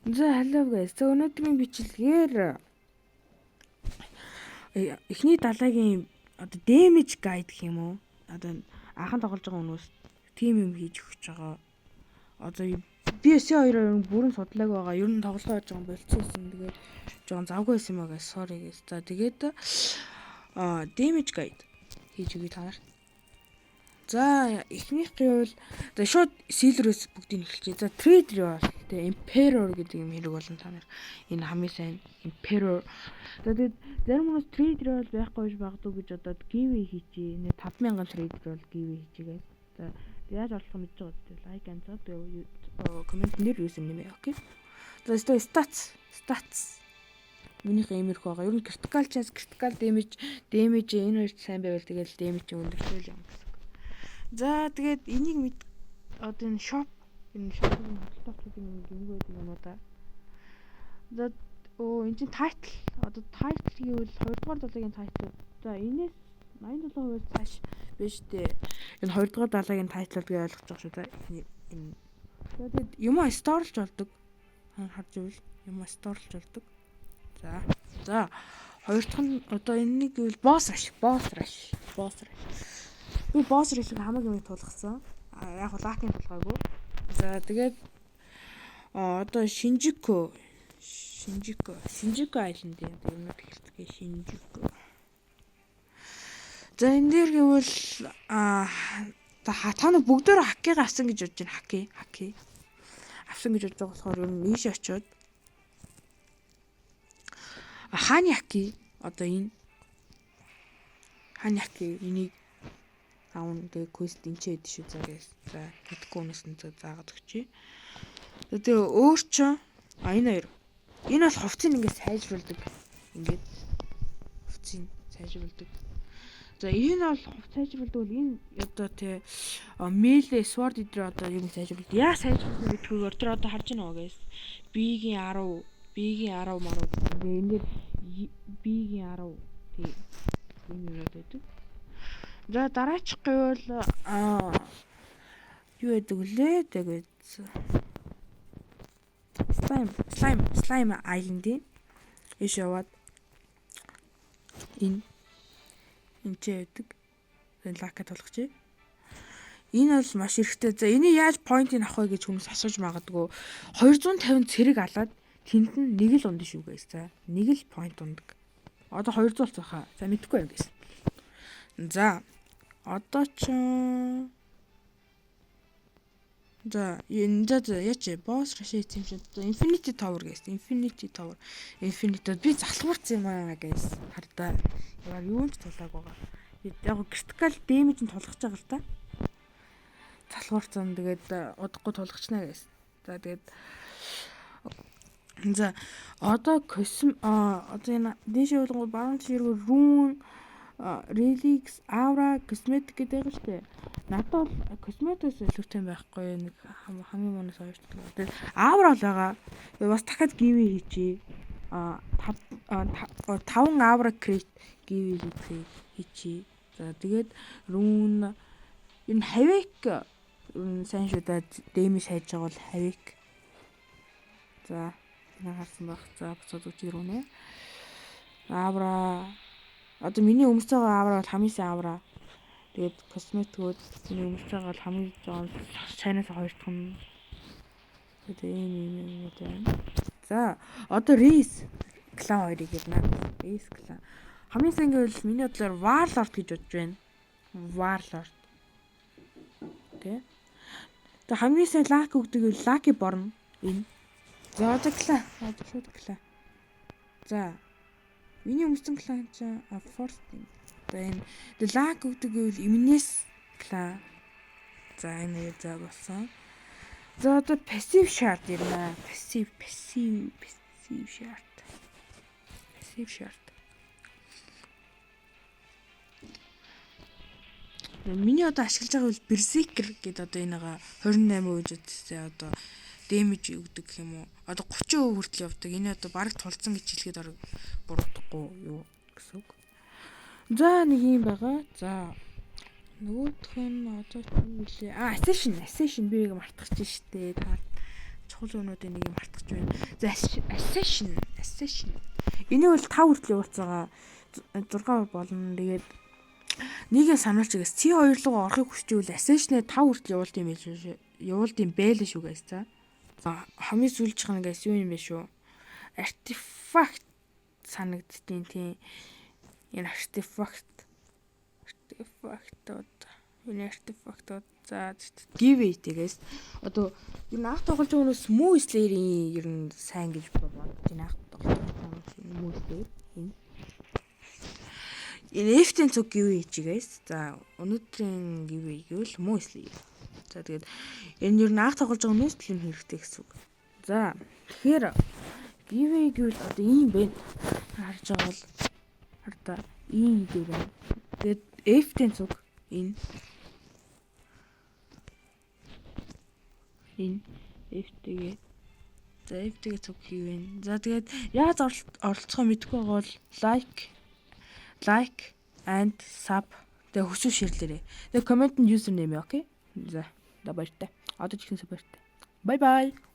За hello guys. За өнөөдрийн бичлэгээр эхний далайгийн одоо damage guide гэх юм уу? Одоо анхан тоглож байгаа хүмүүс тим юм хийж өгч байгаа. Одоо би SC2-оор бүрэн судлаагүй байгаа. Ер нь тоглож байж байгаа болцсон. Тэгээд жоохон завгүй байсан юм аа guys. Sorry guys. За тэгээд damage guide хийж өгье та нарт. За эхнийхээ бол за шууд Silver-өөс бүгдийг эхэлчихье. За Trader бол тэгээ Emperor гэдэг юм хэрэг болон та нар энэ хамгийн сайн Emperor. За тэгээд зарим хүмүүс Trader бол байхгүй гэж багтуу гэж одоо giveaway хийчихье. Нэг 5,000 Trader бол giveaway хийчихье. За яаж орлох мэдж байгаа гэдэг like and sub comment нэр юусэн нэмээ. Окей. За stats минийхээ имерх байгаа. Ер нь critical chance, critical damage энэ хоёр сайн байвал тэгэл damage өндөрчүүл юм. За тэгээд энийг одоо энэ shop-ын хөдөлтөд юм гээд юм уу да. За энэ чинь title. Одоо title гэвэл 2 дугаар далайгийн title. За энэс 87% цааш биш дээ. Энэ 2 дугаар далайгийн title гэж ойлгож байгаа шүү да. Энэ. Тэгээд юм storeж болдог. Харж ивэл юм storeж болдог. За хоёр дахь нь одоо энэнийг гэвэл boss rush. Би boss rush-ыг хамаагүй юм тулгасан. Яг лакийн тулгаагүй. За тэгээд одоо Shinjuku Island юм тэгэхээр Shinjuku. За энэ дээр гэвэл та нар бүгдөө хакийг авсан гэж бодож байна. Хаки. Авсан гэж бодож байгаа болохоор ер нь ийш очиод хааны хаки одоо энэ хааны хаки энийг аун тэгээ quest энчээ хэд шүү заа. За гэдэггүй өнөөс нь заагаад өгчий. Тэгээ өөр ч энэ хоёр. Энэ бол хувцсыг ингээд сайжруулдаг. Ингээд хувцсыг сайжруулдаг. За энэ бол хувц сайжруулдаг бол энэ одоо тий melee sword дээр одоо юм сайжруулдаг. Яа сайжруулдаг гэдгээр тэр одоо харж байна уу guys. B-гийн 10 маруу. Энэ B-гийн 10 тий юм яриад байдаг. За дараачих гэвэл юу гэдэг вүлээ тэгээд slime island-ийн иш яваад энэ ч байдаг. Энэ лака толгоч. Энэ бол маш хэрэгтэй. За энийг яаж point-ийг авах вэ гэж хүмүүс асууж магадгүй. 250 цэрэг алаад тэнд нь нэг л унд шүү guys. За нэг л point ундаг. Одоо 200 болцохоо. За мэдэхгүй юм guys. За одоо ч за яач boss rush хийсэн чинь Infinity Tower guys. Infinity би залхуурсан юм аа guys. Хардаа. Яа юу ч тулааг байгаа. Яг critical damage нь тулгаж байгаа л та. Залхуурсан тэгээд удахгүй тулгачнаа guys. За тэгээд за одоо одоо энэ дэшээ болгоо баруун чиргүү rune relics aura cosmetic гэдэг байгаа шүү дээ. Надад бол cosmetics илүүтэй байхгүй нэг хамгийн мунаас хоёр ч гэдэг. Aura л байгаа. Бас дахиад giveaway хийчихье. 5 aura crate giveaway хийчихье. За тэгээд rune энэ havoc сайн шүү да. Damage хайж байгаа бол havoc. За харсан баг. За буцаад үчир үнэ. Aura одоо миний өмсөж байгаа авра бол хамгийн сайн авра. Тэгээд косметикүүд миний өмсөж байгаа бол хамгийн жоон сайнаас хоёр дахь нь. Тэгээд ийм байна. За одоо race clan хоёрыг ярина. Race clan. Хамгийн сайн гэвэл миний бодлоор warlord гэж бодож байна. Warlord. Тэ. Тэгээд хамгийн сайн lucky гэдэг нь lucky born энэ. За одоо clan. Шууд clan. За миний өмсөн клан чинь Force. За энэ lag гэдэг гэвэл Imnes клан. За энэ за болсон. За одоо passive shard ярина. Passive shard. Миний одоо ашиглаж байгаа бол Berserker гэдэг одоо энэга 28% үстэй одоо damage өгдөг гэх юм уу. Одоо 30% хүртэл явдаг. Энэ одоо бараг тулцсан гэж хэлэхэд буруудахгүй юу гэсэн үг. За нэг юм байгаа. За нөгөөх нь одоо юу вэ? Assassin би мартчихж штэ. чухал өнүүдийн нэг юм мартаж байна. За Assassin. Энийг бол 5 хүртэл явуулцаага 6 болно. Тэгээд нэгэ сануулж байгаас C2 руу орохыг хүсч ивэл Assassin-ээ 5 хүртэл явуулт юм байл шүү guys. За хамгийн сүүлж байгаа guys юу юм бэ шүү? Artifact санагддیں۔ Тийм. Энэ артефактууд за giveaway guys. Одоо ер нь анх тоглож байгаа хүмүүс Smooth Slayer-ийн ер нь сайн гэж бодож байна. Анх тоглож байгаа Smooth Slayer энэ. Энэ F-ийн цуг giveaway чи guys. За өнөөдрийн giveaway гэвэл Smooth Slayer. За тэгээд энэ ер нь анх тоглож байгаа хүмүүс л юм хэрэгтэй гэсэн үг. За тэгэхээр giveaway гэвэл одоо ийм байна. Харж байгаа бол хардаа ийм дээр байна. Тэгээд F-ийн цуг энэ F-тэгээ. За F-тэгээ цуг хийвэн. За тэгээд яаж оролцохоо мэдэхгүй байгаа бол like and sub тэгээ хүсв шеэрлээрэй. Тэгээ коммент нь username окей. За баяртай. Одоо ч ихэнх баяртай. Bye bye.